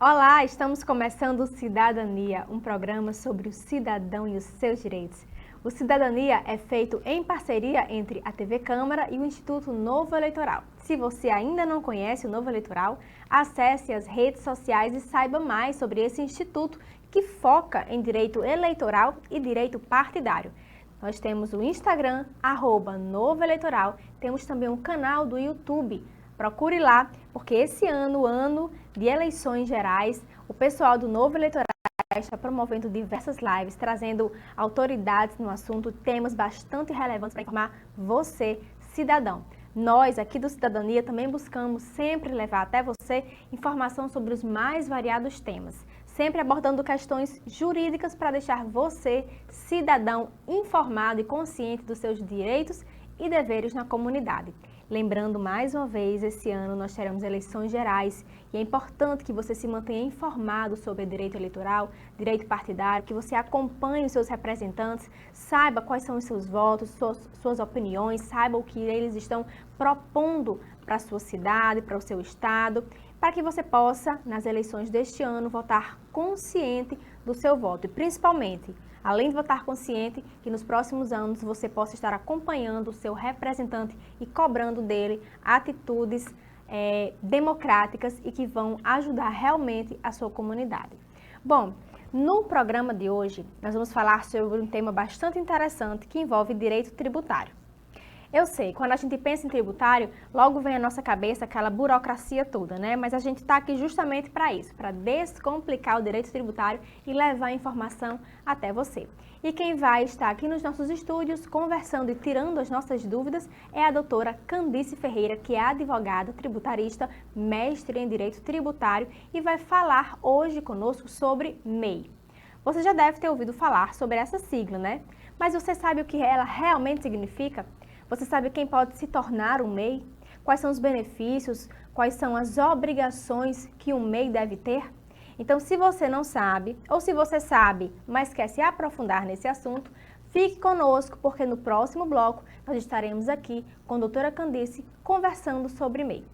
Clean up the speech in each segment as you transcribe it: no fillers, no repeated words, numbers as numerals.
Olá, estamos começando o Cidadania, um programa sobre o cidadão e os seus direitos. O Cidadania é feito em parceria entre a TV Câmara e o Instituto Novo Eleitoral. Se você ainda não conhece o Novo Eleitoral, acesse as redes sociais e saiba mais sobre esse instituto que foca em direito eleitoral e direito partidário. Nós temos o Instagram, @Novo Eleitoral, temos também um canal do YouTube. Procure lá, porque esse ano, o ano de eleições gerais, o pessoal do Novo Eleitoral está promovendo diversas lives, trazendo autoridades no assunto, temas bastante relevantes para informar você, cidadão. Nós, aqui do Cidadania, também buscamos sempre levar até você informação sobre os mais variados temas, sempre abordando questões jurídicas para deixar você, cidadão, informado e consciente dos seus direitos e deveres na comunidade. Lembrando mais uma vez, esse ano nós teremos eleições gerais e é importante que você se mantenha informado sobre direito eleitoral, direito partidário, que você acompanhe os seus representantes, saiba quais são os seus votos, suas opiniões, saiba o que eles estão propondo para a sua cidade, para o seu estado, para que você possa, nas eleições deste ano, votar consciente do seu voto e principalmente, além de votar consciente, que nos próximos anos você possa estar acompanhando o seu representante e cobrando dele atitudes democráticas e que vão ajudar realmente a sua comunidade. Bom, no programa de hoje nós vamos falar sobre um tema bastante interessante que envolve direito tributário. Eu sei, quando a gente pensa em tributário, logo vem à nossa cabeça aquela burocracia toda, né? Mas a gente está aqui justamente para isso, para descomplicar o direito tributário e levar a informação até você. E quem vai estar aqui nos nossos estúdios, conversando e tirando as nossas dúvidas, é a doutora Candice Ferreira, que é advogada, tributarista, mestre em Direito Tributário e vai falar hoje conosco sobre MEI. Você já deve ter ouvido falar sobre essa sigla, né? Mas você sabe o que ela realmente significa? Você sabe quem pode se tornar um MEI? Quais são os benefícios? Quais são as obrigações que um MEI deve ter? Então, se você não sabe, ou se você sabe, mas quer se aprofundar nesse assunto, fique conosco, porque no próximo bloco nós estaremos aqui com a doutora Candice conversando sobre MEI.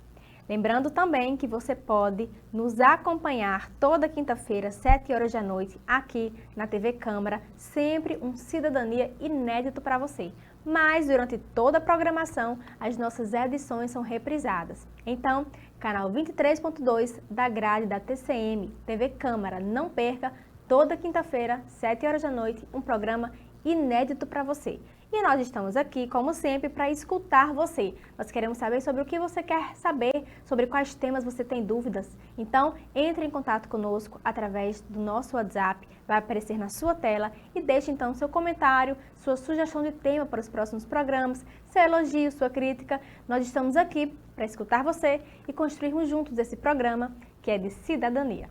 Lembrando também que você pode nos acompanhar toda quinta-feira, 7 horas da noite, aqui na TV Câmara, sempre um Cidadania inédito para você. Mas durante toda a programação, as nossas edições são reprisadas. Então, canal 23.2 da grade da TCM, TV Câmara, não perca, toda quinta-feira, 7 horas da noite, um programa inédito para você. E nós estamos aqui, como sempre, para escutar você. Nós queremos saber sobre o que você quer saber, sobre quais temas você tem dúvidas. Então, entre em contato conosco através do nosso WhatsApp, vai aparecer na sua tela e deixe então seu comentário, sua sugestão de tema para os próximos programas, seu elogio, sua crítica. Nós estamos aqui para escutar você e construirmos juntos esse programa que é de cidadania.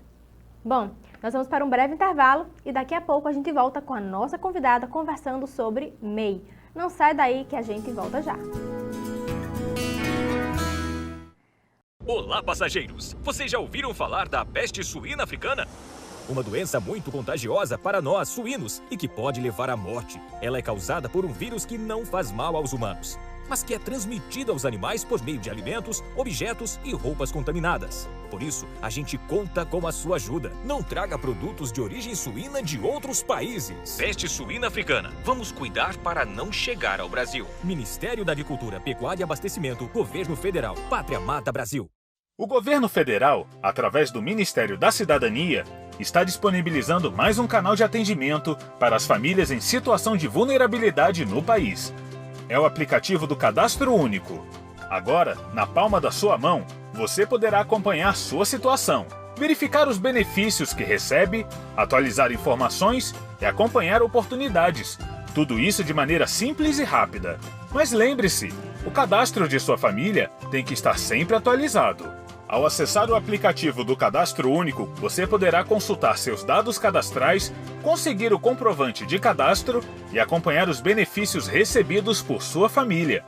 Bom, nós vamos para um breve intervalo e daqui a pouco a gente volta com a nossa convidada conversando sobre MEI. Não sai daí que a gente volta já. Olá, passageiros! Vocês já ouviram falar da peste suína africana? Uma doença muito contagiosa para nós, suínos, e que pode levar à morte. Ela é causada por um vírus que não faz mal aos humanos, mas que é transmitida aos animais por meio de alimentos, objetos e roupas contaminadas. Por isso, a gente conta com a sua ajuda. Não traga produtos de origem suína de outros países. Peste suína africana. Vamos cuidar para não chegar ao Brasil. Ministério da Agricultura, Pecuária e Abastecimento, Governo Federal, Pátria Amada Brasil. O governo federal, através do Ministério da Cidadania, está disponibilizando mais um canal de atendimento para as famílias em situação de vulnerabilidade no país. É o aplicativo do Cadastro Único. Agora, na palma da sua mão, você poderá acompanhar sua situação, verificar os benefícios que recebe, atualizar informações e acompanhar oportunidades. Tudo isso de maneira simples e rápida. Mas lembre-se, o cadastro de sua família tem que estar sempre atualizado. Ao acessar o aplicativo do Cadastro Único, você poderá consultar seus dados cadastrais, conseguir o comprovante de cadastro e acompanhar os benefícios recebidos por sua família.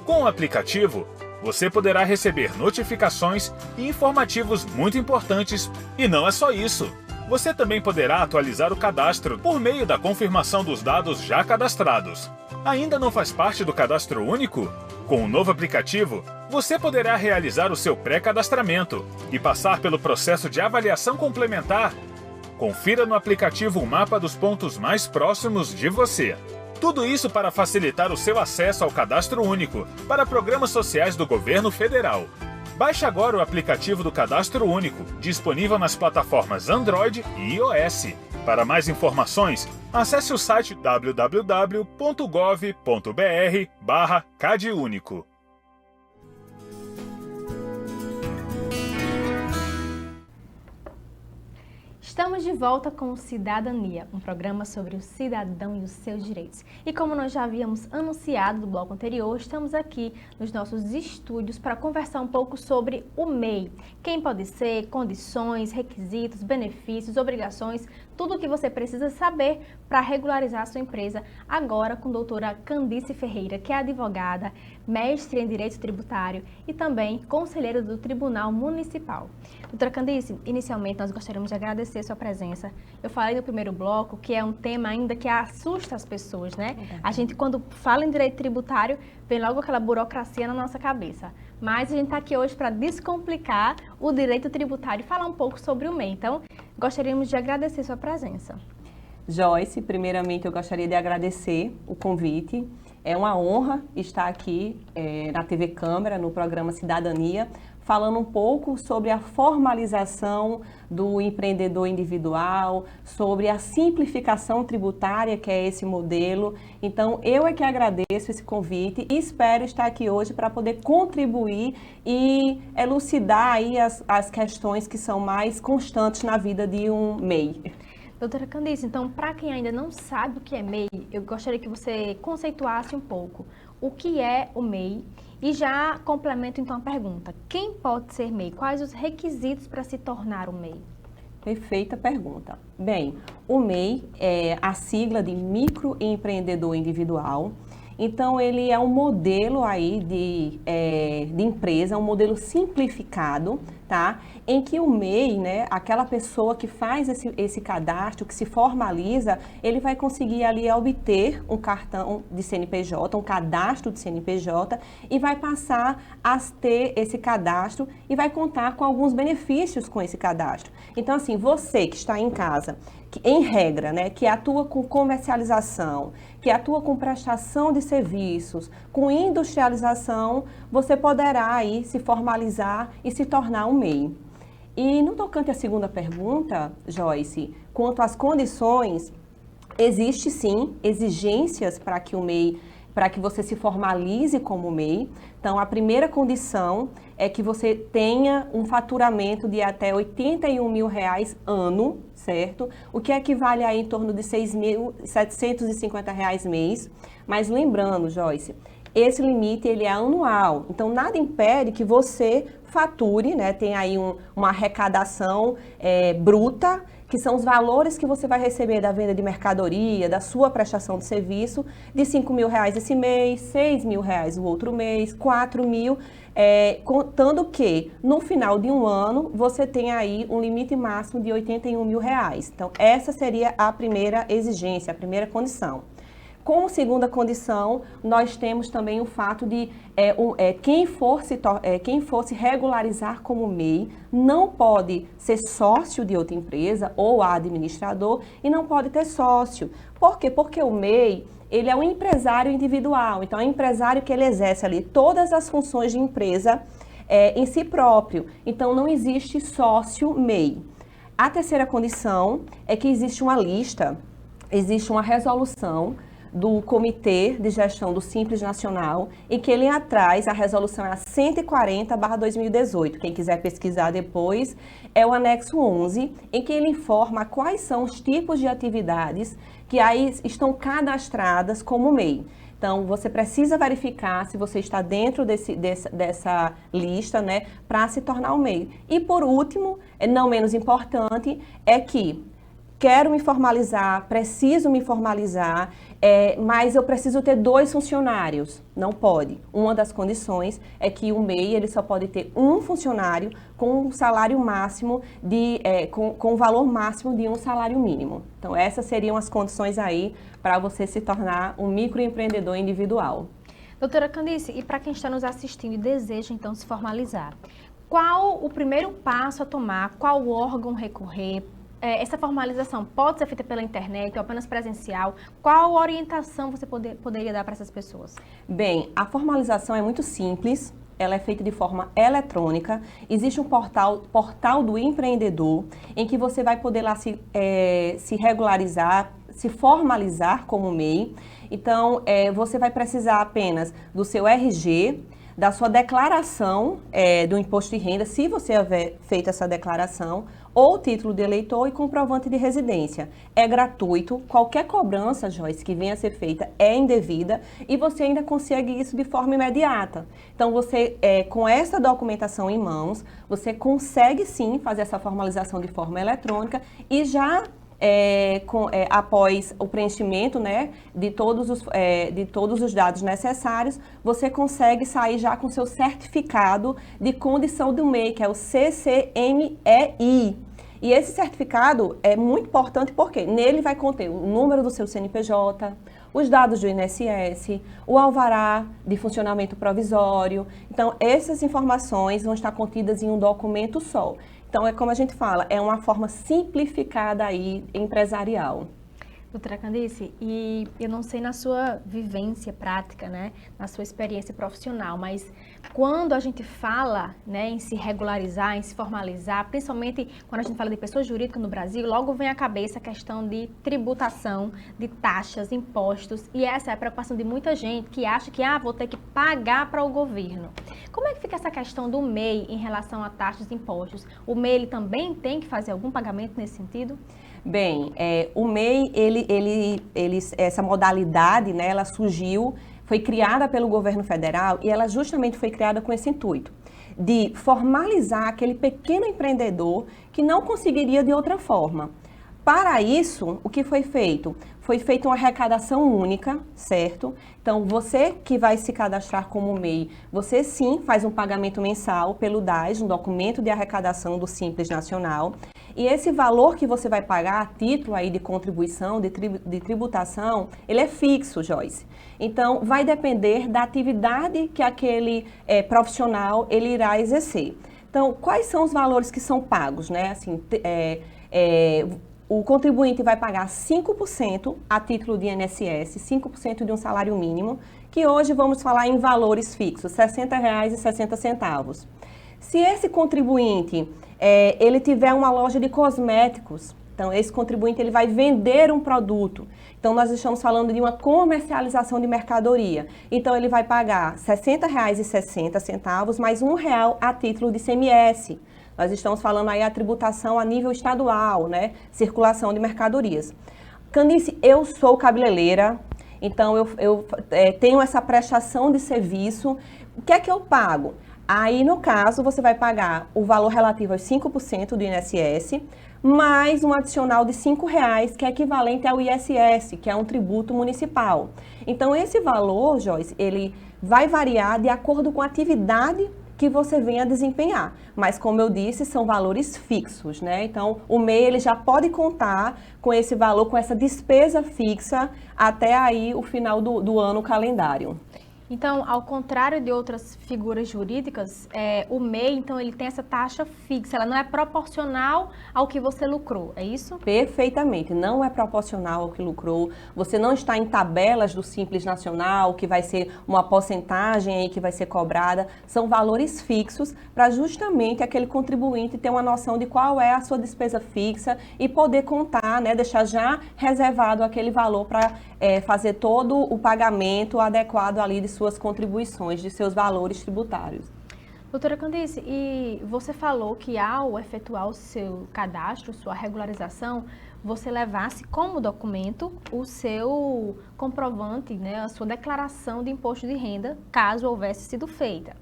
Com o aplicativo, você poderá receber notificações e informativos muito importantes. E não é só isso. Você também poderá atualizar o cadastro por meio da confirmação dos dados já cadastrados. Ainda não faz parte do Cadastro Único? Com o novo aplicativo, você poderá realizar o seu pré-cadastramento e passar pelo processo de avaliação complementar. Confira no aplicativo um mapa dos pontos mais próximos de você. Tudo isso para facilitar o seu acesso ao Cadastro Único para programas sociais do Governo Federal. Baixe agora o aplicativo do Cadastro Único, disponível nas plataformas Android e iOS. Para mais informações, acesse o site www.gov.br/CadÚnico. Estamos de volta com o Cidadania, um programa sobre o cidadão e os seus direitos. E como nós já havíamos anunciado no bloco anterior, estamos aqui nos nossos estúdios para conversar um pouco sobre o MEI. Quem pode ser, condições, requisitos, benefícios, obrigações, tudo o que você precisa saber para regularizar a sua empresa, agora com a doutora Candice Ferreira, que é advogada, mestre em Direito Tributário e também conselheira do Tribunal Municipal. Doutora Candice, inicialmente nós gostaríamos de agradecer sua presença. Eu falei no primeiro bloco que é um tema ainda que assusta as pessoas, né? A gente, quando fala em direito tributário, vem logo aquela burocracia na nossa cabeça. Mas a gente está aqui hoje para descomplicar o direito tributário e falar um pouco sobre o MEI. Então, gostaríamos de agradecer sua presença. Joyce, primeiramente eu gostaria de agradecer o convite. É uma honra estar aqui na TV Câmara, no programa Cidadania, falando um pouco sobre a formalização do empreendedor individual, sobre a simplificação tributária, que é esse modelo. Então, eu é que agradeço esse convite e espero estar aqui hoje para poder contribuir e elucidar aí as questões que são mais constantes na vida de um MEI. Doutora Candice, então, para quem ainda não sabe o que é MEI, eu gostaria que você conceituasse um pouco o que é o MEI e já complemento então a pergunta. Quem pode ser MEI? Quais os requisitos para se tornar um MEI? Perfeita pergunta. Bem, o MEI é a sigla de microempreendedor individual. Então, ele é um modelo aí de empresa, um modelo simplificado, tá? Em que o MEI, né, aquela pessoa que faz esse cadastro, que se formaliza, ele vai conseguir ali obter um cartão de CNPJ, um cadastro de CNPJ e vai passar a ter esse cadastro e vai contar com alguns benefícios com esse cadastro. Então, assim, você que está em casa, que, em regra, né, que atua com comercialização, que atua com prestação de serviços, com industrialização, você poderá aí se formalizar e se tornar um MEI. E no tocante à segunda pergunta, Joyce, quanto às condições, existe sim exigências para que o MEI, para que você se formalize como MEI. Então, a primeira condição é que você tenha um faturamento de até R$81 mil ano, certo? O que equivale a em torno de R$6.750 mês. Mas lembrando, Joyce, esse limite ele é anual, então nada impede que você fature, né? Tem aí uma arrecadação bruta, que são os valores que você vai receber da venda de mercadoria, da sua prestação de serviço, de R$5 mil esse mês, R$6 mil o outro mês, R$4 mil, contando que no final de um ano você tem aí um limite máximo de R$81 mil. Então, essa seria a primeira exigência, a primeira condição. Com a segunda condição, nós temos também o fato de quem for se regularizar como MEI não pode ser sócio de outra empresa ou administrador e não pode ter sócio. Por quê? Porque o MEI, ele é um empresário individual, então é um empresário que ele exerce ali todas as funções de empresa em si próprio, então não existe sócio MEI. A terceira condição é que existe uma lista, existe uma resolução do Comitê de Gestão do Simples Nacional, e que ele atrás, a resolução é a 140/2018. Quem quiser pesquisar depois, é o anexo 11, em que ele informa quais são os tipos de atividades que aí estão cadastradas como MEI. Então, você precisa verificar se você está dentro dessa lista, né, para se tornar um MEI. E por último, não menos importante, é que quero me formalizar, preciso me formalizar, mas eu preciso ter 2 funcionários. Não pode. Uma das condições é que o MEI ele só pode ter um funcionário com um salário máximo com o valor máximo de um salário mínimo. Então, essas seriam as condições aí para você se tornar um microempreendedor individual. Doutora Candice, e para quem está nos assistindo e deseja então se formalizar, qual o primeiro passo a tomar? Qual órgão recorrer? Essa formalização pode ser feita pela internet ou apenas presencial? Qual orientação você poderia dar para essas pessoas? Bem, a formalização é muito simples. Ela é feita de forma eletrônica. Existe um portal do empreendedor, em que você vai poder lá se regularizar, se formalizar como MEI. Então, você vai precisar apenas do seu RG, da sua declaração do imposto de renda, se você houver feito essa declaração, ou título de eleitor e comprovante de residência. É gratuito, qualquer cobrança, Joyce, que venha a ser feita é indevida e você ainda consegue isso de forma imediata. Então, você, com essa documentação em mãos, você consegue sim fazer essa formalização de forma eletrônica e já após o preenchimento, né, de todos os dados necessários, você consegue sair já com seu certificado de condição do MEI, que é o CCMEI. E esse certificado é muito importante porque nele vai conter o número do seu CNPJ, os dados do INSS, o alvará de funcionamento provisório. Então, essas informações vão estar contidas em um documento só. Então, é como a gente fala, é uma forma simplificada aí empresarial. Doutora Candice, e eu não sei na sua vivência prática, né, na sua experiência profissional, mas quando a gente fala, né, em se regularizar, em se formalizar, principalmente quando a gente fala de pessoa jurídica no Brasil, logo vem à cabeça a questão de tributação, de taxas, impostos, e essa é a preocupação de muita gente que acha que, vou ter que pagar para o governo. Como é que fica essa questão do MEI em relação a taxas e impostos? O MEI ele também tem que fazer algum pagamento nesse sentido? Bem, o MEI, essa modalidade, né, ela surgiu, foi criada pelo governo federal e ela justamente foi criada com esse intuito de formalizar aquele pequeno empreendedor que não conseguiria de outra forma. Para isso, o que foi feito? Foi feita uma arrecadação única, certo? Então, você que vai se cadastrar como MEI, você sim faz um pagamento mensal pelo DAS, um documento de arrecadação do Simples Nacional. E esse valor que você vai pagar a título aí de contribuição, de tributação, ele é fixo, Joyce. Então, vai depender da atividade que aquele profissional ele irá exercer. Então, quais são os valores que são pagos, né? Assim, o contribuinte vai pagar 5% a título de INSS, 5% de um salário mínimo, que hoje vamos falar em valores fixos, R$ 60,60. Se esse contribuinte ele tiver uma loja de cosméticos, então esse contribuinte ele vai vender um produto. Então nós estamos falando de uma comercialização de mercadoria. Então ele vai pagar R$ 60,60 mais R$1 a título de ICMS. Nós estamos falando aí a tributação a nível estadual, né? Circulação de mercadorias. Candice, eu sou cabeleireira, então eu tenho essa prestação de serviço. O que é que eu pago? Aí, no caso, você vai pagar o valor relativo aos 5% do INSS, mais um adicional de R$ 5,00, que é equivalente ao ISS, que é um tributo municipal. Então, esse valor, Joyce, ele vai variar de acordo com a atividade que você venha desempenhar. Mas, como eu disse, são valores fixos, né? Então, o MEI ele já pode contar com esse valor, com essa despesa fixa, até aí o final do ano calendário. Então, ao contrário de outras figuras jurídicas, o MEI, então, ele tem essa taxa fixa, ela não é proporcional ao que você lucrou, é isso? Perfeitamente, não é proporcional ao que lucrou, você não está em tabelas do Simples Nacional, que vai ser uma porcentagem aí que vai ser cobrada, são valores fixos para justamente aquele contribuinte ter uma noção de qual é a sua despesa fixa e poder contar, né, deixar já reservado aquele valor para fazer todo o pagamento adequado ali de suas contribuições, de seus valores tributários. Doutora Candice, e você falou que ao efetuar o seu cadastro, sua regularização, você levasse como documento o seu comprovante, né, a sua declaração de imposto de renda, caso houvesse sido feita.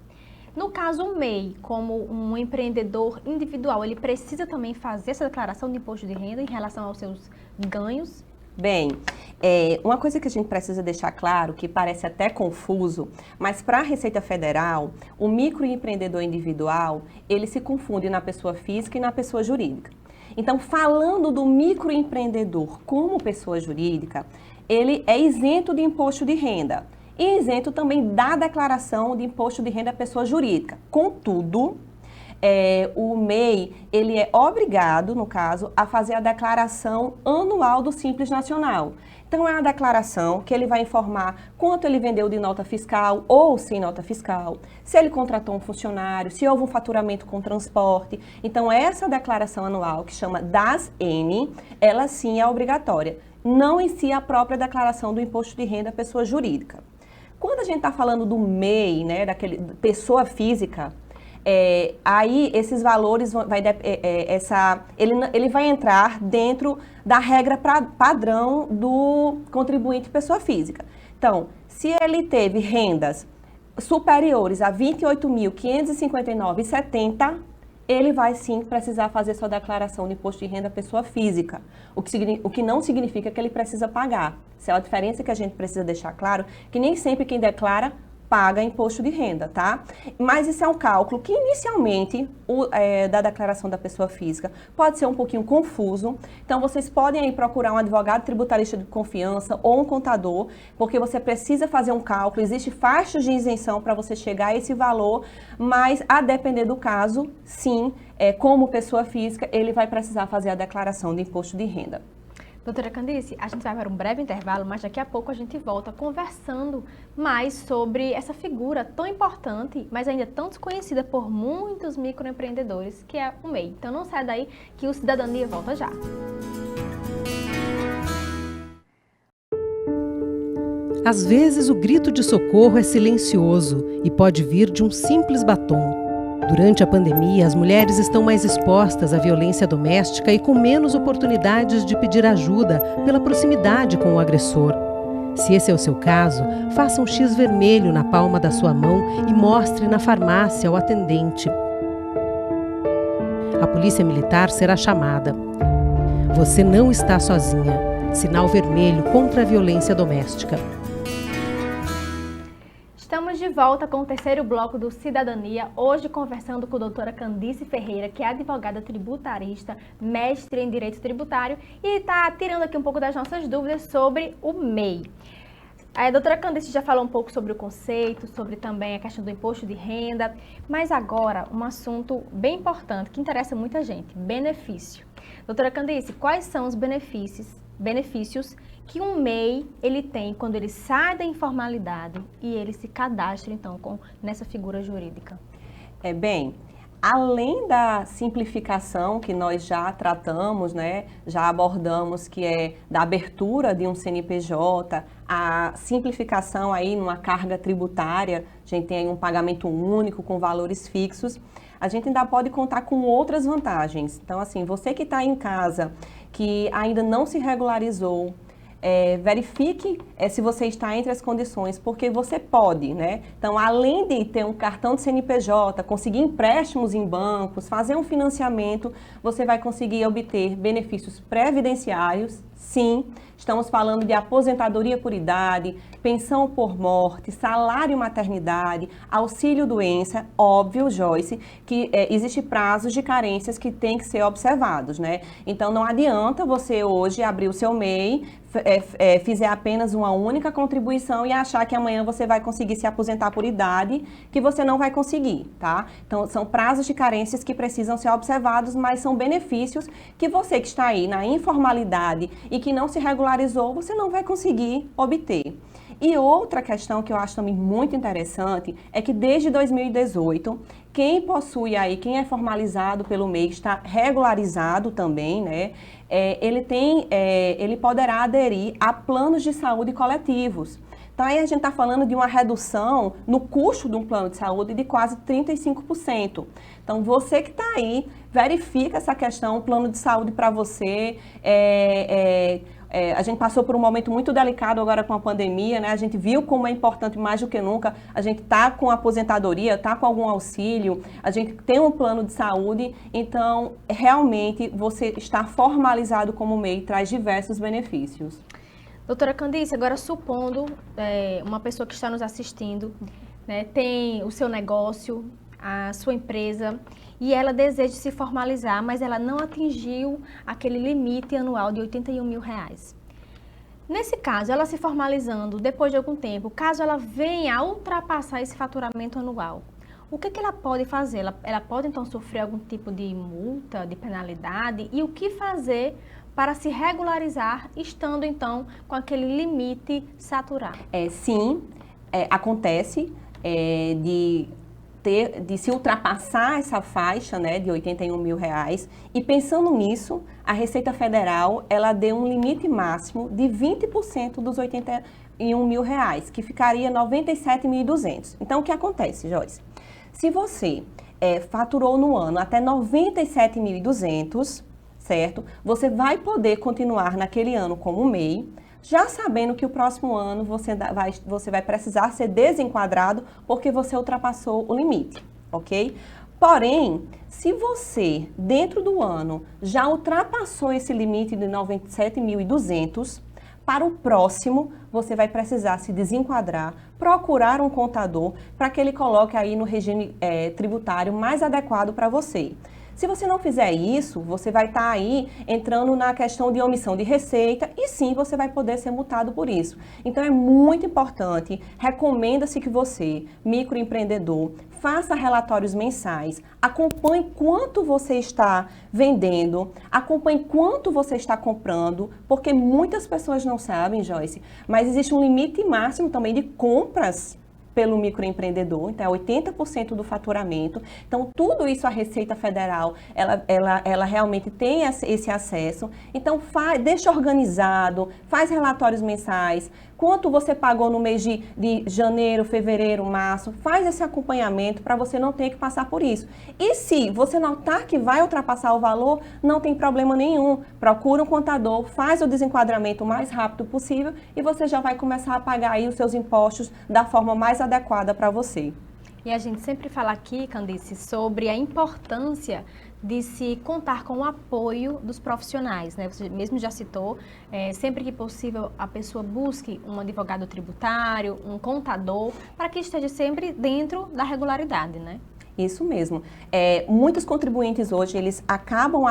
No caso, o MEI, como um empreendedor individual, ele precisa também fazer essa declaração de imposto de renda em relação aos seus ganhos? Bem, uma coisa que a gente precisa deixar claro, que parece até confuso, mas para a Receita Federal, o microempreendedor individual, ele se confunde na pessoa física e na pessoa jurídica. Então, falando do microempreendedor como pessoa jurídica, ele é isento de imposto de renda. e isento também da declaração de imposto de renda à pessoa jurídica. Contudo, o MEI, ele é obrigado, no caso, a fazer a declaração anual do Simples Nacional. Então, é uma declaração que ele vai informar quanto ele vendeu de nota fiscal ou sem nota fiscal, se ele contratou um funcionário, se houve um faturamento com transporte. Então, essa declaração anual, que chama DAS-N, ela sim é obrigatória. Não em si a própria declaração do imposto de renda à pessoa jurídica. Quando a gente está falando do MEI, né, daquele pessoa física, aí esses valores ele vai entrar dentro da regra padrão do contribuinte pessoa física. Então, se ele teve rendas superiores a R$ 28.559,70, ele vai sim precisar fazer sua declaração de imposto de renda pessoa física, o que não significa que ele precisa pagar. Essa é a diferença que a gente precisa deixar claro, que nem sempre quem declara paga imposto de renda, tá? Mas isso é um cálculo que inicialmente da declaração da pessoa física pode ser um pouquinho confuso. Então vocês podem aí procurar um advogado tributarista de confiança ou um contador, porque você precisa fazer um cálculo, existe faixas de isenção para você chegar a esse valor, mas a depender do caso, sim, como pessoa física, ele vai precisar fazer a declaração de imposto de renda. Doutora Candice, a gente vai para um breve intervalo, mas daqui a pouco a gente volta conversando mais sobre essa figura tão importante, mas ainda tão desconhecida por muitos microempreendedores, que é o MEI. Então não sai daí que o Cidadania volta já. Às vezes o grito de socorro é silencioso e pode vir de um simples batom. Durante a pandemia, as mulheres estão mais expostas à violência doméstica e com menos oportunidades de pedir ajuda pela proximidade com o agressor. Se esse é o seu caso, faça um X vermelho na palma da sua mão e mostre na farmácia ao atendente. A polícia militar será chamada. Você não está sozinha. Sinal vermelho contra a violência doméstica. Estamos de volta com o terceiro bloco do Cidadania, hoje conversando com a doutora Candice Ferreira, que é advogada tributarista, mestre em Direito Tributário e está tirando aqui um pouco das nossas dúvidas sobre o MEI. A doutora Candice já falou um pouco sobre o conceito, sobre também a questão do imposto de renda, mas agora um assunto bem importante que interessa muita gente, benefício. Doutora Candice, quais são os benefícios que um MEI ele tem quando ele sai da informalidade e ele se cadastra então nessa figura jurídica? Bem, além da simplificação que nós já tratamos, né, já abordamos, que é da abertura de um CNPJ, a simplificação aí numa carga tributária, a gente tem aí um pagamento único com valores fixos, a gente ainda pode contar com outras vantagens. Então, assim, você que está em casa, que ainda não se regularizou, verifique se você está entre as condições, porque você pode, né? Então, além de ter um cartão de CNPJ, conseguir empréstimos em bancos, fazer um financiamento, você vai conseguir obter benefícios previdenciários, sim. Estamos falando de aposentadoria por idade, pensão por morte, salário maternidade, auxílio doença, óbvio, Joyce, que existe prazos de carências que tem que ser observados, né? Então, não adianta você hoje abrir o seu MEI, fizer apenas uma única contribuição e achar que amanhã você vai conseguir se aposentar por idade, que você não vai conseguir, tá? Então, são prazos de carências que precisam ser observados, mas são benefícios que você que está aí na informalidade e que não se regularizou, você não vai conseguir obter. E outra questão que eu acho também muito interessante é que desde 2018, quem possui aí, quem é formalizado pelo MEI, está regularizado também, né? Ele poderá aderir a planos de saúde coletivos. Então, aí a gente está falando de uma redução no custo de um plano de saúde de quase 35%. Então, você que está aí, verifica essa questão, o plano de saúde para você. A gente passou por um momento muito delicado agora com a pandemia, né? A gente viu como é importante mais do que nunca a gente tá com aposentadoria, tá com algum auxílio, a gente tem um plano de saúde, então realmente você estar formalizado como MEI traz diversos benefícios. Doutora Candice, agora supondo uma pessoa que está nos assistindo, né, tem o seu negócio, a sua empresa, e ela deseja se formalizar, mas ela não atingiu aquele limite anual de R$81 mil. Nesse caso, ela se formalizando depois de algum tempo, caso ela venha a ultrapassar esse faturamento anual, o que ela pode fazer? Ela pode então sofrer algum tipo de multa, de penalidade? E o que fazer para se regularizar, estando então com aquele limite saturado? Sim, acontece de se ultrapassar essa faixa, né, de R$81 mil, e pensando nisso, a Receita Federal, ela deu um limite máximo de 20% dos R$81 mil, que ficaria 97.200. Então, o que acontece, Joyce? Se você faturou no ano até 97.200, certo? Você vai poder continuar naquele ano como MEI, já sabendo que o próximo ano você vai precisar ser desenquadrado porque você ultrapassou o limite, ok? Porém, se você, dentro do ano, já ultrapassou esse limite de 97.200, para o próximo, você vai precisar se desenquadrar, procurar um contador para que ele coloque aí no regime tributário mais adequado para você. Se você não fizer isso, você vai estar aí entrando na questão de omissão de receita e sim, você vai poder ser multado por isso. Então é muito importante, recomenda-se que você, microempreendedor, faça relatórios mensais, acompanhe quanto você está vendendo, acompanhe quanto você está comprando, porque muitas pessoas não sabem, Joyce, mas existe um limite máximo também de compras pelo microempreendedor, então é 80% do faturamento. Então, tudo isso a Receita Federal, ela realmente tem esse acesso. Então, deixa organizado, faz relatórios mensais, quanto você pagou no mês de janeiro, fevereiro, março, faz esse acompanhamento para você não ter que passar por isso. E se você notar que vai ultrapassar o valor, não tem problema nenhum. Procura um contador, faz o desenquadramento o mais rápido possível e você já vai começar a pagar aí os seus impostos da forma mais adequada para você. E a gente sempre fala aqui, Candice, sobre a importância de se contar com o apoio dos profissionais, né? Você mesmo já citou, sempre que possível a pessoa busque um advogado tributário, um contador, para que esteja sempre dentro da regularidade, né? Isso mesmo. Muitos contribuintes hoje, eles acabam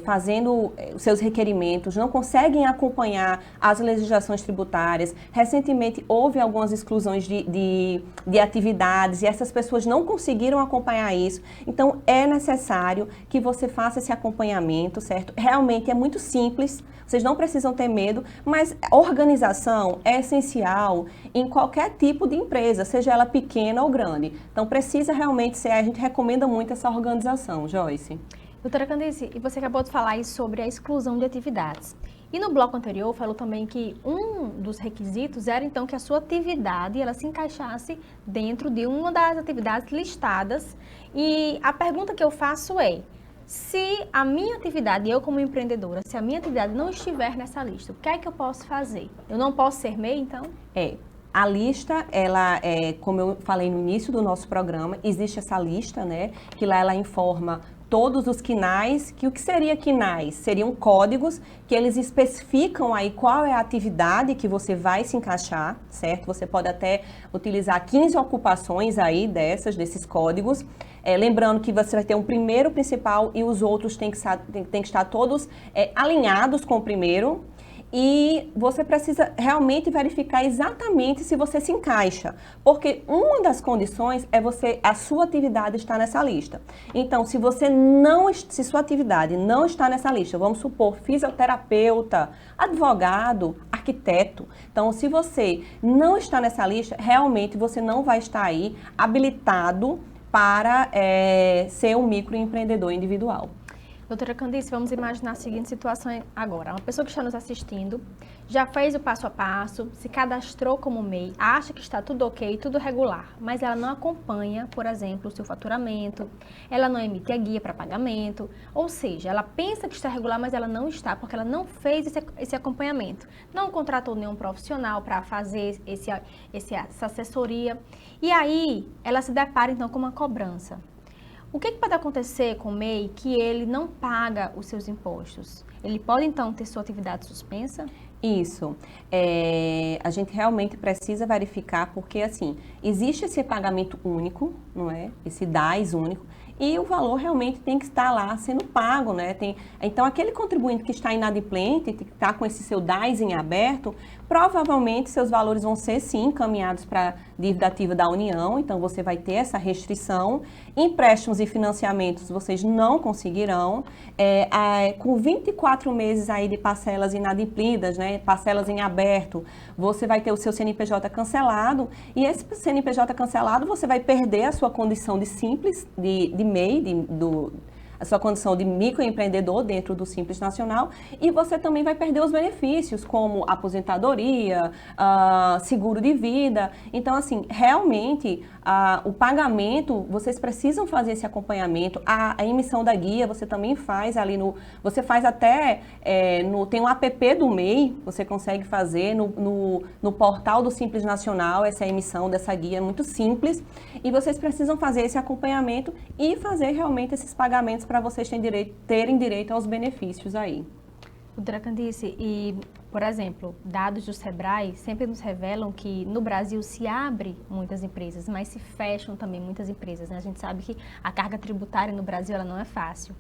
fazendo os seus requerimentos, não conseguem acompanhar as legislações tributárias. Recentemente, houve algumas exclusões de atividades e essas pessoas não conseguiram acompanhar isso. Então, é necessário que você faça esse acompanhamento, certo? Realmente é muito simples, vocês não precisam ter medo, mas organização é essencial em qualquer tipo de empresa, seja ela pequena ou grande. Então, precisa realmente ser, a gente recomenda muito essa organização, Joyce. Doutora Candice, e você acabou de falar aí sobre a exclusão de atividades. E no bloco anterior falou também que um dos requisitos era então que a sua atividade ela se encaixasse dentro de uma das atividades listadas. E a pergunta que eu faço é, se a minha atividade, eu como empreendedora, se a minha atividade não estiver nessa lista, o que é que eu posso fazer? Eu não posso ser MEI, então? A lista, ela como eu falei no início do nosso programa, existe essa lista, né? Que lá ela informa todos os quinais, que o que seria quinais? Seriam códigos que eles especificam aí qual é a atividade que você vai se encaixar, certo? Você pode até utilizar 15 ocupações aí desses códigos. Lembrando que você vai ter um primeiro principal e os outros têm que estar todos alinhados com o primeiro. E você precisa realmente verificar exatamente se você se encaixa, porque uma das condições é a sua atividade estar nessa lista. Então, se sua atividade não está nessa lista, vamos supor, fisioterapeuta, advogado, arquiteto. Então, se você não está nessa lista, realmente você não vai estar aí habilitado para ser um microempreendedor individual. Doutora Candice, vamos imaginar a seguinte situação agora. Uma pessoa que está nos assistindo, já fez o passo a passo, se cadastrou como MEI, acha que está tudo ok, tudo regular, mas ela não acompanha, por exemplo, o seu faturamento, ela não emite a guia para pagamento, ou seja, ela pensa que está regular, mas ela não está, porque ela não fez esse acompanhamento, não contratou nenhum profissional para fazer essa assessoria, e aí ela se depara então com uma cobrança. O que pode acontecer com o MEI que ele não paga os seus impostos? Ele pode, então, ter sua atividade suspensa? Isso. A gente realmente precisa verificar, porque, assim, existe esse pagamento único, não é? Esse DAS único, e o valor realmente tem que estar lá sendo pago, né? Então, aquele contribuinte que está inadimplente, que está com esse seu DAS em aberto, provavelmente seus valores vão ser, sim, encaminhados para a dívida ativa da União, então você vai ter essa restrição. Empréstimos e financiamentos vocês não conseguirão. Com 24 meses aí de parcelas inadimplidas, né, parcelas em aberto, você vai ter o seu CNPJ cancelado, e esse CNPJ cancelado você vai perder a sua condição de simples, de MEI, a sua condição de microempreendedor dentro do Simples Nacional, e você também vai perder os benefícios, como aposentadoria, seguro de vida. Então, assim, realmente, o pagamento, vocês precisam fazer esse acompanhamento. A emissão da guia, você também faz ali você faz até, tem um app do MEI, você consegue fazer no portal do Simples Nacional, essa emissão dessa guia é muito simples, e vocês precisam fazer esse acompanhamento e fazer realmente esses pagamentos para vocês terem direito aos benefícios aí. Doutora Candice, e, por exemplo, dados do Sebrae sempre nos revelam que no Brasil se abre muitas empresas, mas se fecham também muitas empresas, né? A gente sabe que a carga tributária no Brasil ela não é fácil.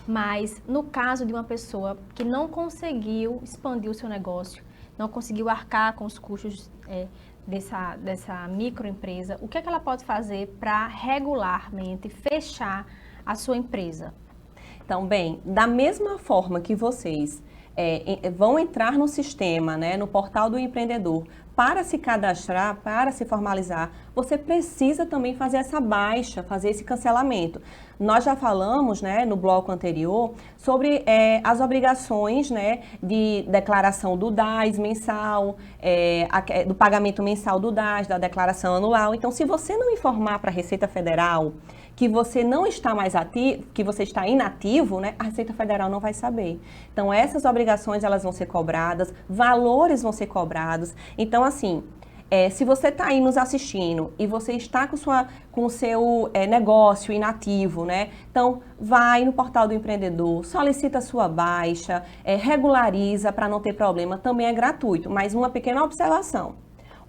Mas no caso de uma pessoa que não conseguiu expandir o seu negócio, não conseguiu arcar com os custos dessa microempresa, o que é que ela pode fazer para regularmente fechar a sua empresa? Então, bem, da mesma forma que vocês vão entrar no sistema, né, no portal do empreendedor, para se cadastrar, para se formalizar, você precisa também fazer essa baixa, fazer esse cancelamento. Nós já falamos, né, no bloco anterior sobre as obrigações, né, de declaração do DAS mensal, do pagamento mensal do DAS, da declaração anual. Então, se você não informar para a Receita Federal que você não está mais ativo, que você está inativo, né, a Receita Federal não vai saber. Então, essas obrigações elas vão ser cobradas, valores vão ser cobrados. Então, assim, se você está aí nos assistindo e você está com o seu negócio inativo, né? Então, vai no portal do empreendedor, solicita a sua baixa, regulariza para não ter problema, também é gratuito. Mas uma pequena observação.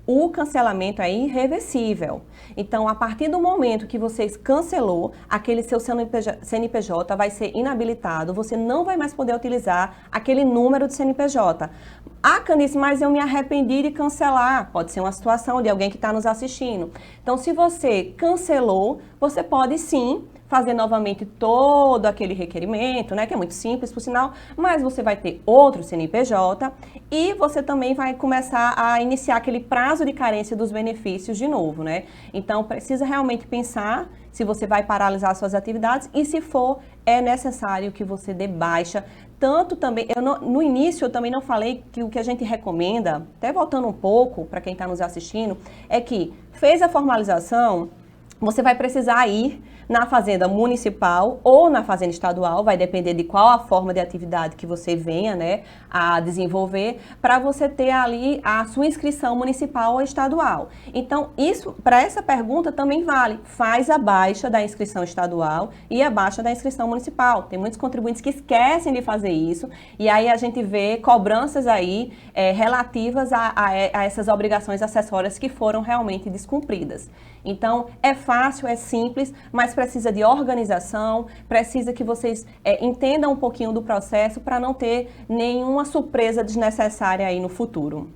O cancelamento é irreversível. Então, a partir do momento que vocês cancelou, aquele seu CNPJ vai ser inabilitado, você não vai mais poder utilizar aquele número de CNPJ. Candice, mas eu me arrependi de cancelar. Pode ser uma situação de alguém que está nos assistindo. Então, se você cancelou, você pode sim fazer novamente todo aquele requerimento, né, que é muito simples, por sinal, mas você vai ter outro CNPJ e você também vai começar a iniciar aquele prazo de carência dos benefícios de novo, né? Então, precisa realmente pensar se você vai paralisar suas atividades e, se for, é necessário que você dê baixa. Tanto também, no início eu também não falei que o que a gente recomenda, até voltando um pouco para quem está nos assistindo, é que fez a formalização, você vai precisar ir na fazenda municipal ou na fazenda estadual, vai depender de qual a forma de atividade que você venha, né, a desenvolver, para você ter ali a sua inscrição municipal ou estadual. Então, isso, para essa pergunta também vale, faz a baixa da inscrição estadual e a baixa da inscrição municipal. Tem muitos contribuintes que esquecem de fazer isso, e aí a gente vê cobranças aí relativas a essas obrigações acessórias que foram realmente descumpridas. Então, é fácil, é simples, mas precisa de organização, precisa que vocês entendam um pouquinho do processo para não ter nenhuma surpresa desnecessária aí no futuro.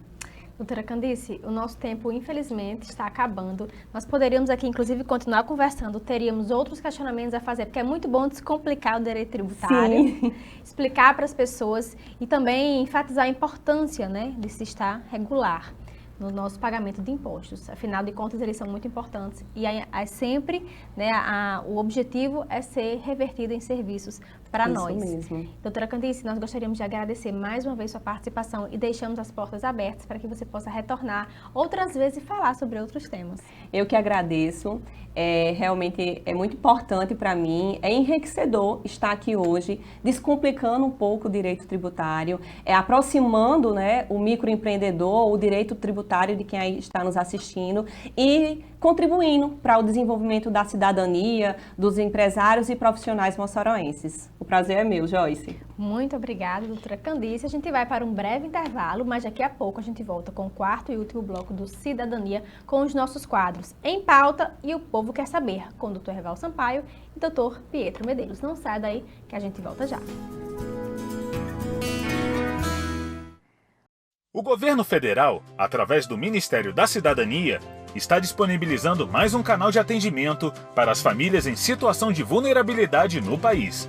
Doutora Candice, o nosso tempo, infelizmente, está acabando. Nós poderíamos aqui, inclusive, continuar conversando, teríamos outros questionamentos a fazer, porque é muito bom descomplicar o direito tributário, sim, explicar para as pessoas e também enfatizar a importância, né, de se estar regular no nosso pagamento de impostos. Afinal de contas, eles são muito importantes e sempre, né, o objetivo é ser revertido em serviços para nós. Isso mesmo. Doutora Candice, nós gostaríamos de agradecer mais uma vez sua participação e deixamos as portas abertas para que você possa retornar outras vezes e falar sobre outros temas. Eu que agradeço. Realmente é muito importante para mim, é enriquecedor estar aqui hoje, descomplicando um pouco o direito tributário, aproximando, né, o microempreendedor, o direito tributário de quem aí está nos assistindo e contribuindo para o desenvolvimento da cidadania, dos empresários e profissionais moçoroenses. O prazer é meu, Joyce. Muito obrigada, doutora Candice. A gente vai para um breve intervalo, mas daqui a pouco a gente volta com o quarto e último bloco do Cidadania, com os nossos quadros Em Pauta e O Povo Quer Saber, com o doutor Herval Sampaio e doutor Pietro Medeiros. Não saia daí que a gente volta já. O governo federal, através do Ministério da Cidadania, está disponibilizando mais um canal de atendimento para as famílias em situação de vulnerabilidade no país.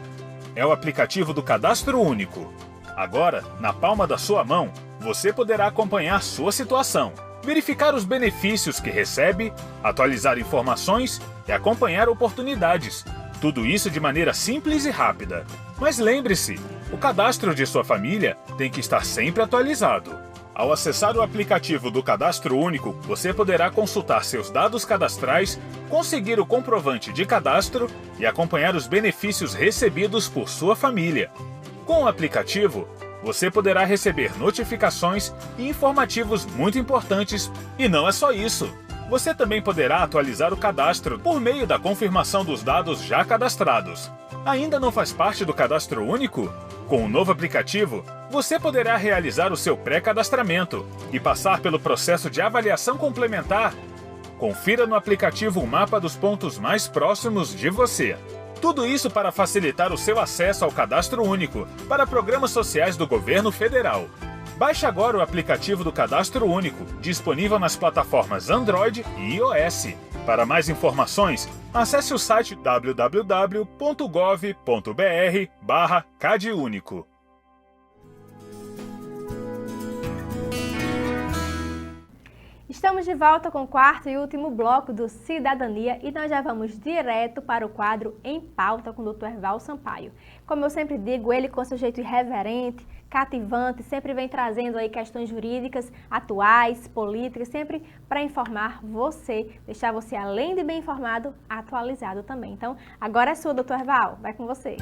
É o aplicativo do Cadastro Único. Agora, na palma da sua mão, você poderá acompanhar sua situação, verificar os benefícios que recebe, atualizar informações e acompanhar oportunidades. Tudo isso de maneira simples e rápida. Mas lembre-se, o cadastro de sua família tem que estar sempre atualizado. Ao acessar o aplicativo do Cadastro Único, você poderá consultar seus dados cadastrais, conseguir o comprovante de cadastro e acompanhar os benefícios recebidos por sua família. Com o aplicativo, você poderá receber notificações e informativos muito importantes. E não é só isso! Você também poderá atualizar o cadastro por meio da confirmação dos dados já cadastrados. Ainda não faz parte do Cadastro Único? Com o novo aplicativo, você poderá realizar o seu pré-cadastramento e passar pelo processo de avaliação complementar. Confira no aplicativo o mapa dos pontos mais próximos de você. Tudo isso para facilitar o seu acesso ao Cadastro Único para programas sociais do governo federal. Baixe agora o aplicativo do Cadastro Único, disponível nas plataformas Android e iOS. Para mais informações, acesse o site www.gov.br/CadÚnico. Estamos de volta com o quarto e último bloco do Cidadania e nós já vamos direto para o quadro Em Pauta com o Dr. Herval Sampaio. Como eu sempre digo, ele com seu jeito irreverente, cativante, sempre vem trazendo aí questões jurídicas, atuais, políticas, sempre para informar você, deixar você além de bem informado, atualizado também. Então, agora é sua, Dr. Herval, vai com você.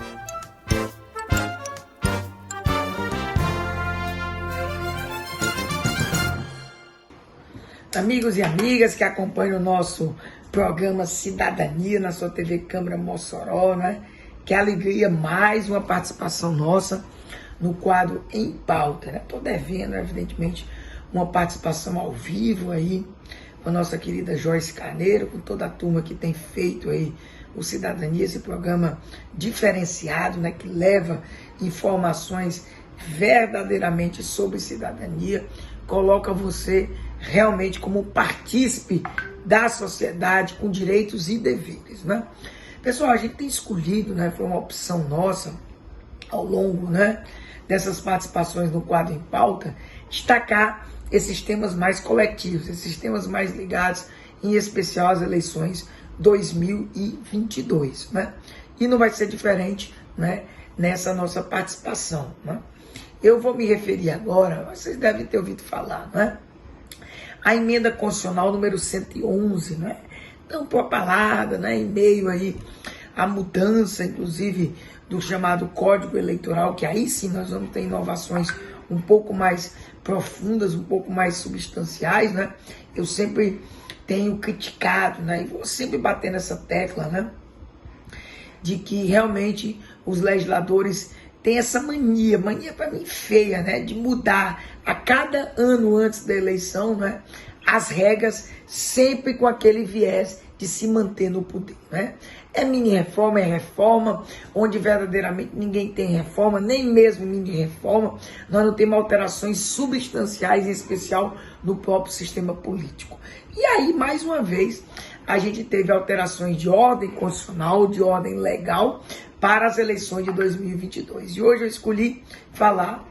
Amigos e amigas que acompanham o nosso programa Cidadania na sua TV Câmara Mossoró, né? Que alegria, mais uma participação nossa no quadro Em Pauta, né? Tô devendo, evidentemente, uma participação ao vivo aí com a nossa querida Joyce Carneiro, com toda a turma que tem feito aí o Cidadania, esse programa diferenciado, né? Que leva informações verdadeiramente sobre cidadania, coloca você realmente como partícipe da sociedade com direitos e deveres, né? Pessoal, a gente tem escolhido, né, foi uma opção nossa ao longo, né, dessas participações no quadro Em Pauta, destacar esses temas mais coletivos, esses temas mais ligados, em especial às eleições 2022, né? E não vai ser diferente, né, nessa nossa participação, né? Eu vou me referir agora, vocês devem ter ouvido falar, né? A emenda constitucional número 111, né? Tão propalada, né? Em meio aí à mudança, inclusive, do chamado Código Eleitoral, que aí sim nós vamos ter inovações um pouco mais profundas, um pouco mais substanciais, né? Eu sempre tenho criticado, né? E vou sempre bater nessa tecla, né? De que realmente os legisladores têm essa mania para mim feia, né? De mudar a cada ano antes da eleição, né? As regras, sempre com aquele viés de se manter no poder, né? É mini-reforma, é reforma, onde verdadeiramente ninguém tem reforma, nem mesmo mini-reforma. Nós não temos alterações substanciais, em especial no próprio sistema político. E aí, mais uma vez, a gente teve alterações de ordem constitucional, de ordem legal, para as eleições de 2022. E hoje eu escolhi falar,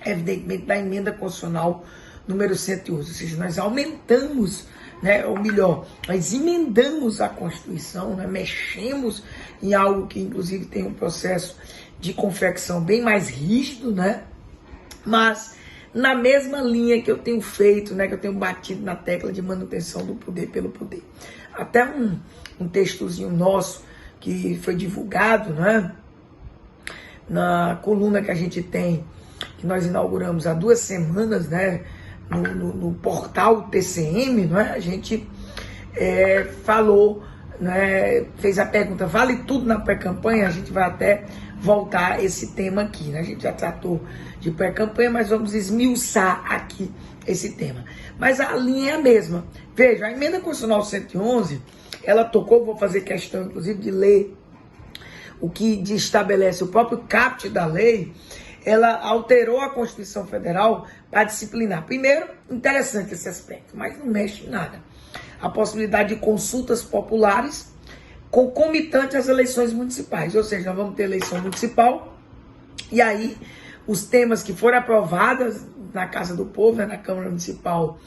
evidentemente, da emenda constitucional número 111, ou seja, nós aumentamos, né, ou melhor, nós emendamos a Constituição, né, mexemos em algo que, inclusive, tem um processo de confecção bem mais rígido, né, mas na mesma linha que eu tenho feito, né, que eu tenho batido na tecla de manutenção do poder pelo poder. Até um textozinho nosso que foi divulgado, né, na coluna que a gente tem, que nós inauguramos há 2 semanas, né, no portal TCM, né, a gente falou, né, fez a pergunta, vale tudo na pré-campanha? A gente vai até voltar a esse tema aqui, né? A gente já tratou de pré-campanha, mas vamos esmiuçar aqui esse tema. Mas a linha é a mesma. Veja, a emenda constitucional 111, ela tocou, vou fazer questão, inclusive, de ler o que estabelece o próprio caput da lei. Ela alterou a Constituição Federal para disciplinar. Primeiro, interessante esse aspecto, mas não mexe em nada. A possibilidade de consultas populares concomitante às eleições municipais. Ou seja, nós vamos ter eleição municipal e aí os temas que forem aprovados na Casa do Povo, né, na Câmara Municipal,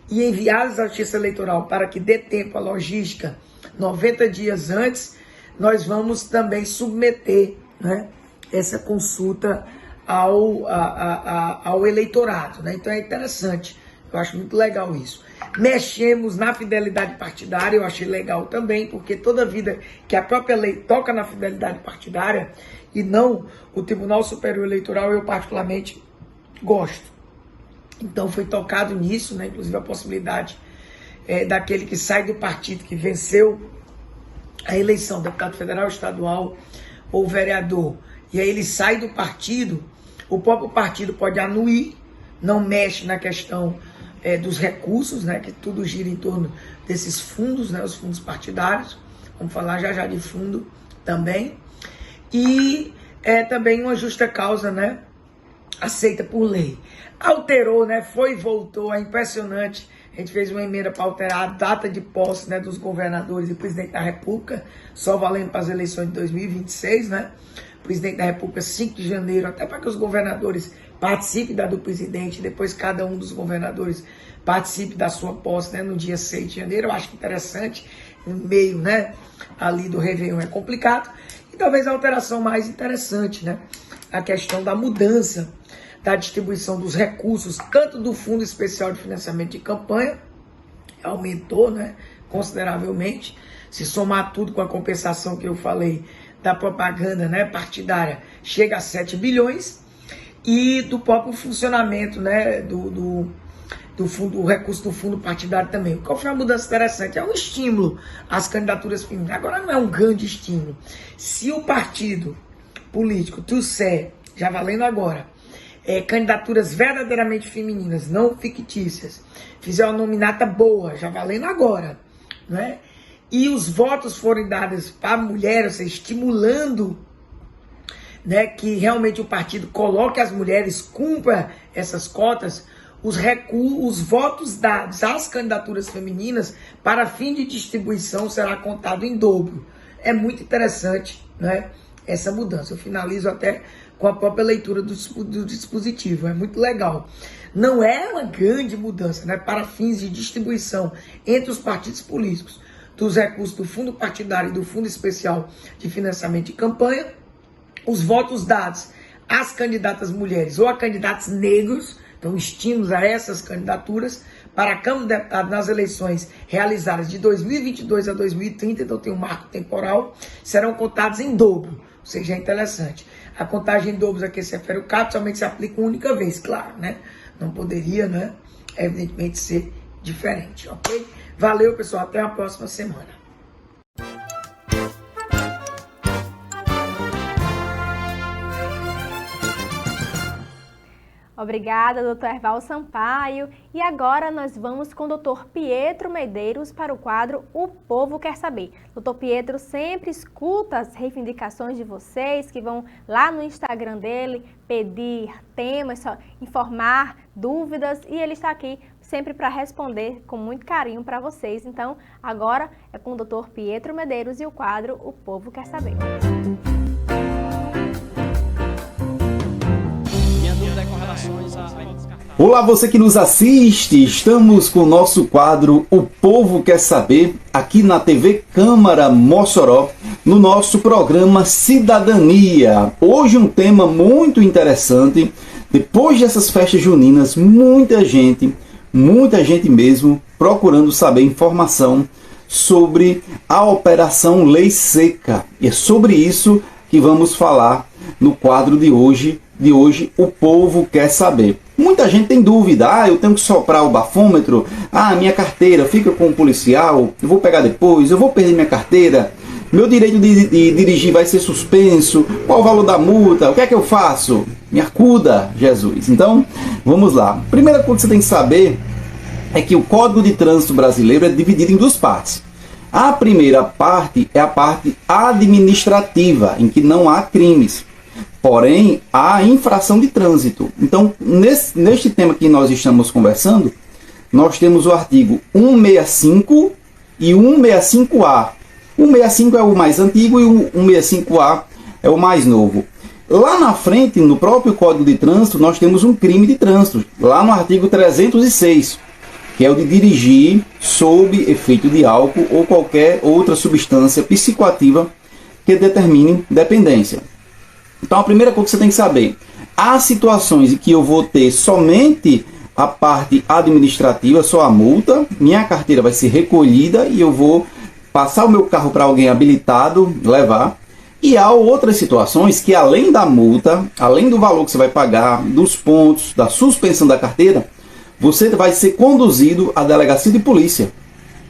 e enviados à Justiça Eleitoral para que dê tempo à logística 90 dias antes, nós vamos também submeter, né, essa consulta ao eleitorado, né? Então é interessante, eu acho muito legal isso. Mexemos na fidelidade partidária, eu achei legal também, porque toda vida que a própria lei toca na fidelidade partidária e não o Tribunal Superior Eleitoral, eu particularmente gosto. Então foi tocado nisso, né? Inclusive a possibilidade daquele que sai do partido que venceu a eleição, deputado federal, estadual ou vereador, e aí ele sai do partido, o próprio partido pode anuir, não mexe na questão dos recursos, né, que tudo gira em torno desses fundos, né, os fundos partidários, vamos falar já de fundo também, e também uma justa causa, né, aceita por lei. Alterou, né, foi e voltou, é impressionante, a gente fez uma emenda para alterar a data de posse, né, dos governadores e presidente da República, só valendo para as eleições de 2026, né, presidente da República 5 de janeiro, até para que os governadores participem da do presidente, depois cada um dos governadores participe da sua posse, né, no dia 6 de janeiro. Eu acho interessante, no meio, né, ali do Réveillon é complicado. E talvez a alteração mais interessante, né, a questão da mudança da distribuição dos recursos, tanto do Fundo Especial de Financiamento de Campanha, aumentou, né, consideravelmente, se somar tudo com a compensação que eu falei da propaganda, né, partidária, chega a 7 bilhões, e do próprio funcionamento, né, do fundo, o recurso do fundo partidário também. Qual foi uma mudança interessante? É um estímulo às candidaturas femininas. Agora não é um grande estímulo. Se o partido político trouxer, já valendo agora, candidaturas verdadeiramente femininas, não fictícias, fizer uma nominata boa, já valendo agora, né? E os votos forem dados para a mulher, ou seja, estimulando, né, que realmente o partido coloque as mulheres, cumpra essas cotas, os votos dados às candidaturas femininas para fim de distribuição será contado em dobro. É muito interessante, né, essa mudança. Eu finalizo até com a própria leitura do dispositivo, é muito legal. Não é uma grande mudança, né, para fins de distribuição entre os partidos políticos dos recursos do fundo partidário e do fundo especial de financiamento de campanha, os votos dados às candidatas mulheres ou a candidatos negros, então estímulos a essas candidaturas para a Câmara de Deputados nas eleições realizadas de 2022 a 2030, então tem um marco temporal, serão contados em dobro, ou seja, é interessante. A contagem em dobro a que se refere o caput somente se aplica uma única vez, claro, né? Não poderia, né, evidentemente ser diferente, ok? Valeu, pessoal, até a próxima semana. Obrigada, doutor Erval Sampaio. E agora nós vamos com o doutor Pietro Medeiros para o quadro O Povo Quer Saber. Doutor Pietro sempre escuta as reivindicações de vocês, que vão lá no Instagram dele pedir temas, informar dúvidas, e ele está aqui sempre para responder com muito carinho para vocês. Então, agora é com o doutor Pietro Medeiros e o quadro O Povo Quer Saber. Olá, você que nos assiste, estamos com o nosso quadro O Povo Quer Saber, aqui na TV Câmara Mossoró, no nosso programa Cidadania. Hoje um tema muito interessante. Depois dessas festas juninas, muita gente mesmo, procurando saber informação sobre a Operação Lei Seca. E é sobre isso que vamos falar no quadro de hoje de hoje, o povo quer saber. Muita gente tem dúvida, eu tenho que soprar o bafômetro, minha carteira fica com o policial, eu vou pegar depois, eu vou perder minha carteira, meu direito de dirigir vai ser suspenso, qual o valor da multa, o que é que eu faço? Me acuda, Jesus. Então, vamos lá. Primeira coisa que você tem que saber é que o Código de Trânsito brasileiro é dividido em duas partes. A primeira parte é a parte administrativa, em que não há crimes. Porém, há infração de trânsito. Então, neste tema que nós estamos conversando, nós temos o artigo 165 e 165A. O 165 é o mais antigo e o 165A é o mais novo. Lá na frente, no próprio Código de Trânsito, nós temos um crime de trânsito, lá no artigo 306, que é o de dirigir sob efeito de álcool ou qualquer outra substância psicoativa que determine dependência. Então, a primeira coisa que você tem que saber, há situações em que eu vou ter somente a parte administrativa, só a multa, minha carteira vai ser recolhida e eu vou passar o meu carro para alguém habilitado levar. E há outras situações que, além da multa, além do valor que você vai pagar, dos pontos, da suspensão da carteira, você vai ser conduzido à delegacia de polícia,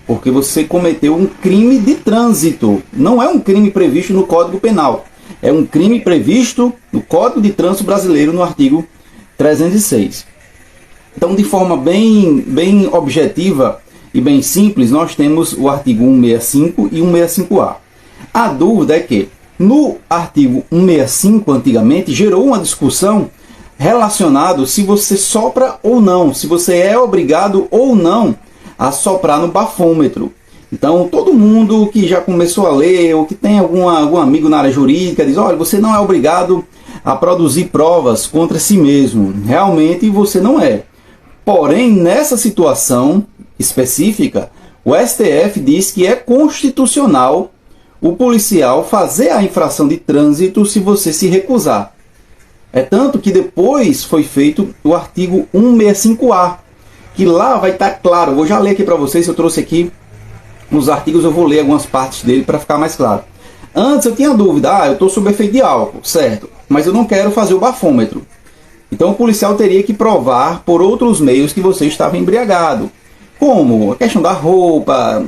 porque você cometeu um crime de trânsito. Não é um crime previsto no Código Penal. É um crime previsto no Código de Trânsito brasileiro, no artigo 306. Então, de forma bem objetiva e bem simples, nós temos o artigo 165 e 165A. A dúvida é que, no artigo 165, antigamente, gerou uma discussão relacionada se você sopra ou não, se você é obrigado ou não a soprar no bafômetro. Então, todo mundo que já começou a ler ou que tem algum amigo na área jurídica diz, olha, você não é obrigado a produzir provas contra si mesmo. Realmente você não é. Porém, nessa situação específica, o STF diz que é constitucional o policial fazer a infração de trânsito se você se recusar. É tanto que depois foi feito o artigo 165A, que lá vai estar claro, vou já ler aqui para vocês, eu trouxe aqui nos artigos, eu vou ler algumas partes dele para ficar mais claro. Antes eu tinha dúvida, eu estou sob efeito de álcool, certo, mas eu não quero fazer o bafômetro. Então o policial teria que provar por outros meios que você estava embriagado. Como a questão da roupa,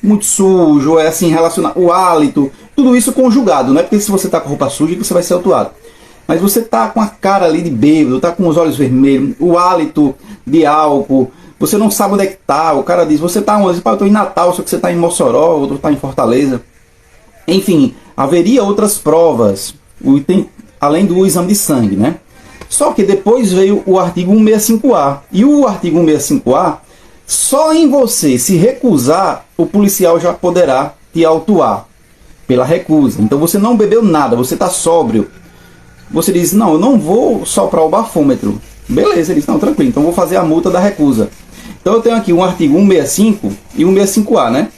muito sujo, assim, relacionado, o hálito, tudo isso conjugado, não é porque se você está com roupa suja que você vai ser autuado. Mas você está com a cara ali de bêbado, está com os olhos vermelhos, o hálito de álcool, você não sabe onde é que está, o cara diz, você está onde? Eu estou em Natal, só que você está em Mossoró, outro está em Fortaleza. Enfim, haveria outras provas, além do exame de sangue, né? Só que depois veio o artigo 165A. E o artigo 165A, só em você se recusar, o policial já poderá te autuar pela recusa. Então você não bebeu nada, você está sóbrio. Você diz, não, eu não vou soprar o bafômetro. Beleza, ele diz, não, tranquilo, então eu vou fazer a multa da recusa. Então eu tenho aqui um artigo 165 e 165A, né?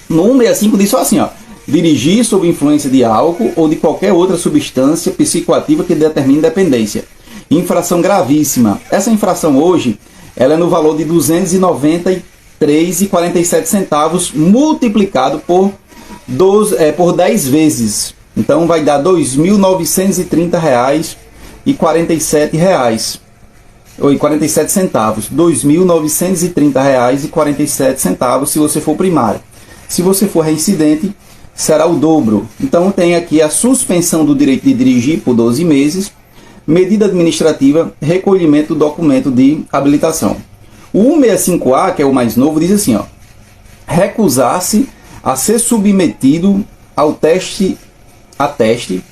No 165 diz só assim, ó, dirigir sob influência de álcool ou de qualquer outra substância psicoativa que determine dependência. Infração gravíssima. Essa infração hoje, ela é no valor de R$ 293,47 multiplicado por 10 vezes. Então vai dar R$ 2.930,47. Ou 47 centavos. R$ 2.930,47 se você for primário. Se você for reincidente, será o dobro. Então tem aqui a suspensão do direito de dirigir por 12 meses, medida administrativa, recolhimento do documento de habilitação. O 165A, que é o mais novo, diz assim, ó, recusar-se a ser submetido ao teste,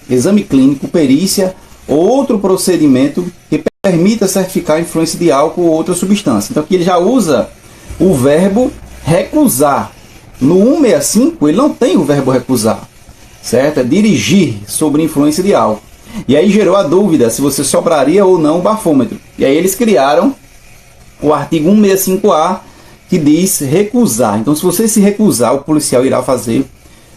exame clínico, perícia ou outro procedimento que permita certificar a influência de álcool ou outra substância. Então aqui ele já usa o verbo recusar. No 165 ele não tem o verbo recusar, certo? É dirigir sob influência de álcool. E aí gerou a dúvida se você sopraria ou não o bafômetro. E aí eles criaram o artigo 165A, que diz recusar. Então se você se recusar, o policial irá fazer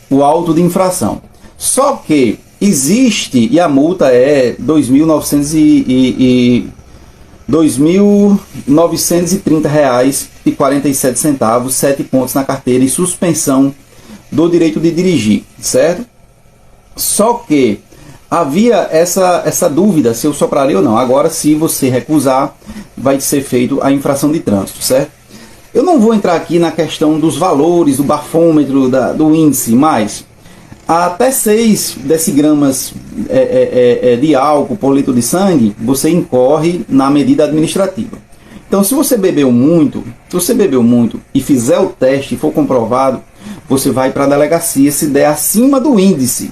o auto de infração. Só que existe, e a multa é R$ 2.930,47, 7 pontos na carteira e suspensão do direito de dirigir, certo? Só que havia essa dúvida se eu sopraria ou não. Agora, se você recusar, vai ser feito a infração de trânsito, certo? Eu não vou entrar aqui na questão dos valores, do bafômetro, do índice, mas até 6 decigramas de álcool por litro de sangue, você incorre na medida administrativa. Então, se você bebeu muito e fizer o teste e for comprovado, você vai para a delegacia se der acima do índice.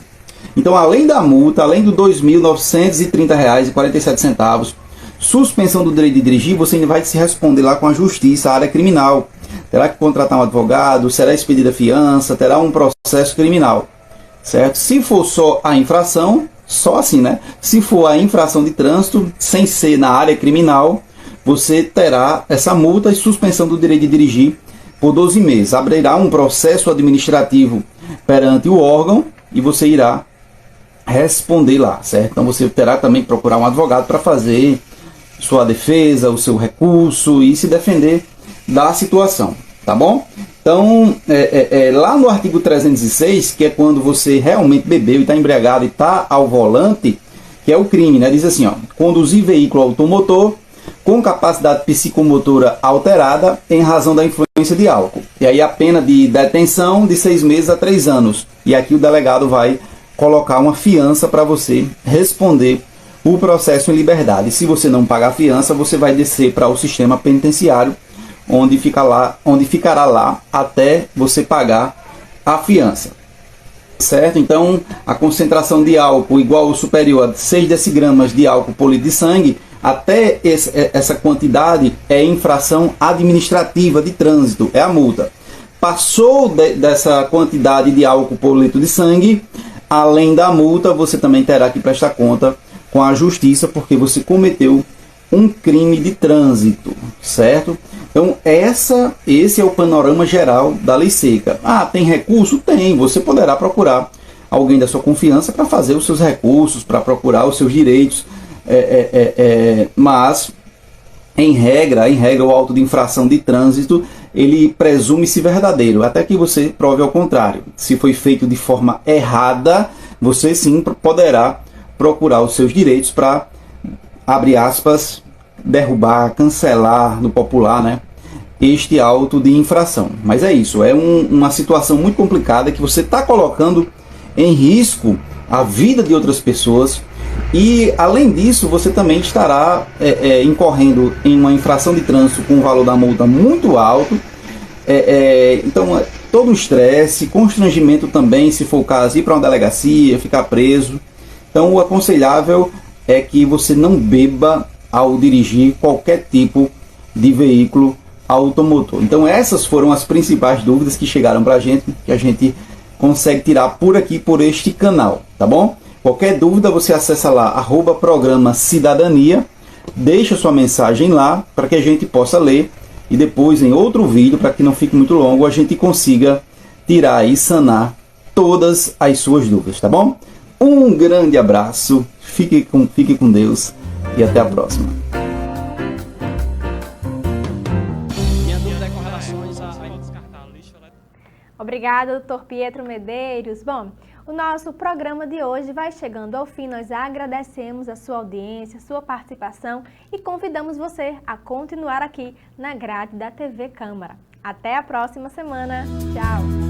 Então, além da multa, além do R$ 2.930,47, suspensão do direito de dirigir, você ainda vai se responder lá com a justiça, a área criminal. Terá que contratar um advogado, será expedida fiança, terá um processo criminal. Certo? Se for só a infração, só assim, né? Se for a infração de trânsito, sem ser na área criminal, você terá essa multa e suspensão do direito de dirigir por 12 meses. Abrirá um processo administrativo perante o órgão e você irá responder lá, certo? Então você terá também que procurar um advogado para fazer sua defesa, o seu recurso e se defender da situação, tá bom? Então, lá no artigo 306, que é quando você realmente bebeu e está embriagado e está ao volante, que é o crime, né? Diz assim, ó, conduzir veículo automotor com capacidade psicomotora alterada em razão da influência de álcool. E aí a pena de detenção de 6 meses a 3 anos. E aqui o delegado vai colocar uma fiança para você responder o processo em liberdade. Se você não pagar a fiança, você vai descer para o sistema penitenciário, onde ficará lá até você pagar a fiança. Certo? Então, a concentração de álcool igual ou superior a 6 decigramas de álcool por litro de sangue, até essa quantidade é infração administrativa de trânsito, é a multa. Passou dessa quantidade de álcool por litro de sangue, além da multa, você também terá que prestar conta com a justiça, porque você cometeu um crime de trânsito, certo? Então, esse é o panorama geral da lei seca. Ah, tem recurso? Tem. Você poderá procurar alguém da sua confiança para fazer os seus recursos, para procurar os seus direitos. Mas, em regra, o auto de infração de trânsito, ele presume-se verdadeiro, até que você prove ao contrário. Se foi feito de forma errada, você sim poderá procurar os seus direitos para, abre aspas, derrubar, cancelar, no popular, né, este auto de infração. Mas é isso, é uma situação muito complicada que você está colocando em risco a vida de outras pessoas e, além disso, você também estará incorrendo em uma infração de trânsito com o valor da multa muito alto. Então, todo o estresse, constrangimento também, se for o caso, ir para uma delegacia, ficar preso. Então, o aconselhável é que você não beba ao dirigir qualquer tipo de veículo automotor. Então, essas foram as principais dúvidas que chegaram para a gente, que a gente consegue tirar por aqui, por este canal, tá bom? Qualquer dúvida, você acessa lá, @programa Cidadania, deixa sua mensagem lá, para que a gente possa ler, e depois, em outro vídeo, para que não fique muito longo, a gente consiga tirar e sanar todas as suas dúvidas, tá bom? Um grande abraço, fique com Deus e até a próxima. Obrigada, Dr. Pietro Medeiros. Bom, o nosso programa de hoje vai chegando ao fim. Nós agradecemos a sua audiência, a sua participação e convidamos você a continuar aqui na grade da TV Câmara. Até a próxima semana. Tchau!